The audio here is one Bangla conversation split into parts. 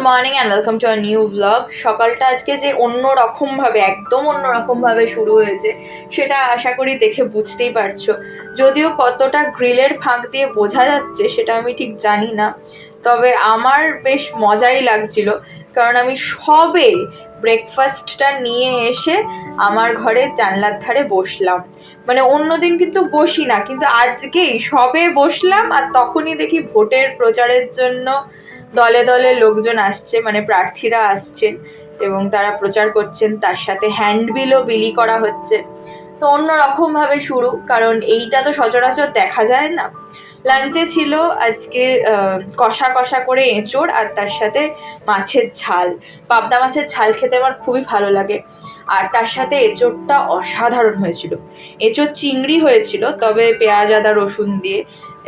Morning and welcome to a new blog. সকালটা আজকে যে অন্যরকমভাবে একদম অন্যরকমভাবে শুরু হয়েছে সেটা আশা করি দেখে বুঝতেই পারছো। যদিও কতটা গ্রিলের ফাঁক দিয়ে বোঝা যাচ্ছে সেটা আমি ঠিক জানি না, তবে আমার বেশ মজাই লাগছিল, কারণ আমি সবে ব্রেকফাস্টটা নিয়ে এসে আমার ঘরের জানলার ধারে বসলাম। মানে অন্যদিন কিন্তু বসি না, কিন্তু আজকেই সবে বসলাম আর তখনই দেখি ভোটের প্রচারের জন্য দলে দলে লোকজন আসছে, মানে প্রার্থীরা আসছেন এবং তারা প্রচার করছেন, তার সাথে হ্যান্ডবিলও বিলি করা হচ্ছে। তো অন্যরকম ভাবে শুরু, কারণ এইটা তো সচরাচর দেখা যায় না। লাঞ্চে ছিল আজকে কষা কষা করে এঁচোড় আর তার সাথে মাছের ঝাল। পাবদা মাছের ঝাল খেতে আমার খুবই ভালো লাগে, আর তার সাথে এঁচোড়টা অসাধারণ হয়েছিল। এঁচোড় চিংড়ি হয়েছিল, তবে পেঁয়াজ আদা রসুন দিয়ে,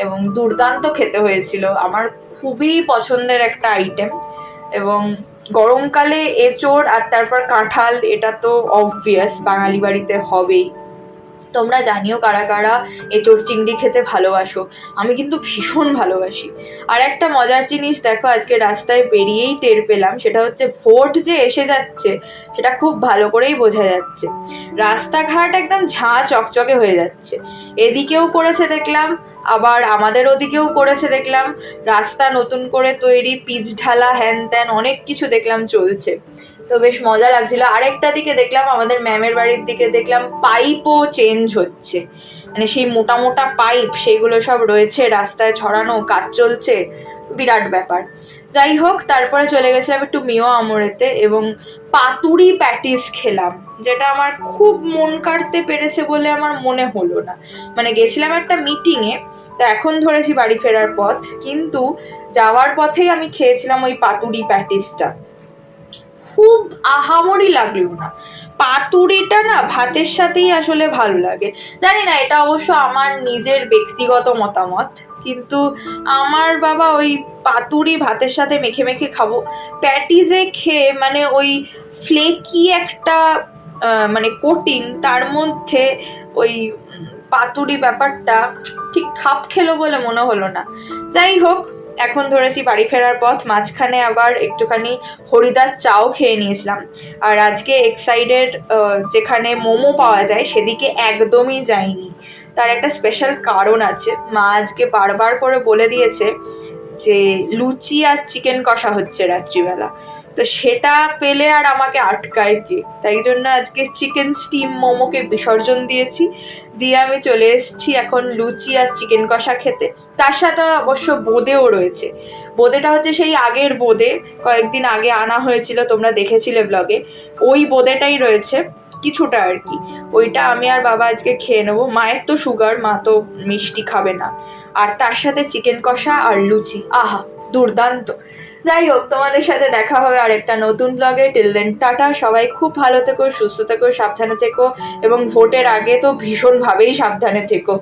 এবং দুর্দান্ত খেতে হয়েছিল। আমার খুবই পছন্দের একটা আইটেম। এবং গরমকালে এঁচোড় আর তারপর কাঁঠাল, এটা তো অবভিয়াস বাঙালি বাড়িতে হবেই। তোমরা জানিও কারা কারা এঁচোড় চিংড়ি খেতে ভালোবাসো। আমি কিন্তু ভীষণ ভালোবাসি। আর একটা মজার জিনিস দেখো, আজকে রাস্তায় বেরিয়েই টের পেলাম, সেটা হচ্ছে ভোট যে এসে যাচ্ছে সেটা খুব ভালো করেই বোঝা যাচ্ছে। রাস্তাঘাট একদম ঝাঁ চকচকে হয়ে যাচ্ছে। এদিকেও করেছে দেখলাম, আবার আমাদের ওদিকেও করেছে দেখলাম। রাস্তা নতুন করে তৈরি, পিচ ঢালা, হ্যান ত্যান অনেক কিছু দেখলাম চলছে। তো বেশ মজা লাগছিল। আরেকটা দিকে দেখলাম, আমাদের ম্যামের বাড়ির দিকে দেখলাম পাইপও চেঞ্জ হচ্ছে, মানে সেই মোটা মোটা পাইপ সেইগুলো সব রয়েছে রাস্তায় ছড়ানো, কাজ চলছে, বিরাট ব্যাপার। যাই হোক, তারপরে চলে গেছিলাম একটু মিও আমরেতে এবং পাতুরি প্যাটিস খেলাম, যেটা আমার খুব মন কাড়তে পেরেছে বলে আমার মনে হলো না। মানে গেছিলাম একটা মিটিংয়ে, তো এখন ধরেছি বাড়ি ফেরার পথ, কিন্তু যাওয়ার পথেই আমি খেয়েছিলাম ওই পাতুরি প্যাটিসটা। খুব আহামরি লাগলো না। পাতুরিটা না ভাতের সাথেই আসলে ভালো লাগে। জানি না, এটা অবশ্য আমার নিজের ব্যক্তিগত মতামত, কিন্তু আমার বাবা ওই পাতুরি ভাতের সাথে মেখে মেখে খাবো। প্যাটিসে খেয়ে মানে ওই ফ্লেকি একটা মানে কোটিং, তার মধ্যে ওই পাতুরি ব্যাপারটা ঠিক খাপ খেলো বলে মনে হলো না। যাই হোক, এখন ধরেছি বাড়ি ফেরার পথ, মাঝখানে আবার একটুখানি হরিদার চাও খেয়ে নিয়েছিলাম। আর আজকে এক্সাইডেড যেখানে মোমো পাওয়া যায় সেদিকে একদমই যাইনি। তার একটা স্পেশাল কারণ আছে। মা আজকে বারবার করে বলে দিয়েছে যে লুচি আর চিকেন কষা হচ্ছে রাত্রিবেলা, তো সেটা পেলে আর আমাকে আটকায় কে। তাই জন্য আজকে চিকেন স্টিম মোমোকে বিসর্জন দিয়েছি, দিয়ে আমি চলে এসেছি এখন লুচি আর চিকেন কষা খেতে। তার সাথে অবশ্য বোঁদেও রয়েছে। বোঁদেটা হচ্ছে সেই আগের বোঁদে, কয়েকদিন আগে আনা হয়েছিল, তোমরা দেখেছিলে ব্লগে। ওই বোঁদেটাই রয়েছে কিছুটা আর কি। ওইটা আমি আর বাবা আজকে খেয়ে নেবো। মায়ের তো সুগার, মা তো মিষ্টি খাবে না। আর তার সাথে চিকেন কষা আর লুচি, আহা দুর্দান্ত। যাই হোক, তোমাদের সাথে দেখা হবে আর একটা নতুন ব্লগে। Till then tata. সবাই খুব ভালো থেকো, সুস্থ থেকো, সাবধানে থেকো, এবং ভোটের আগে তো ভীষণভাবেই সাবধানে থেকো।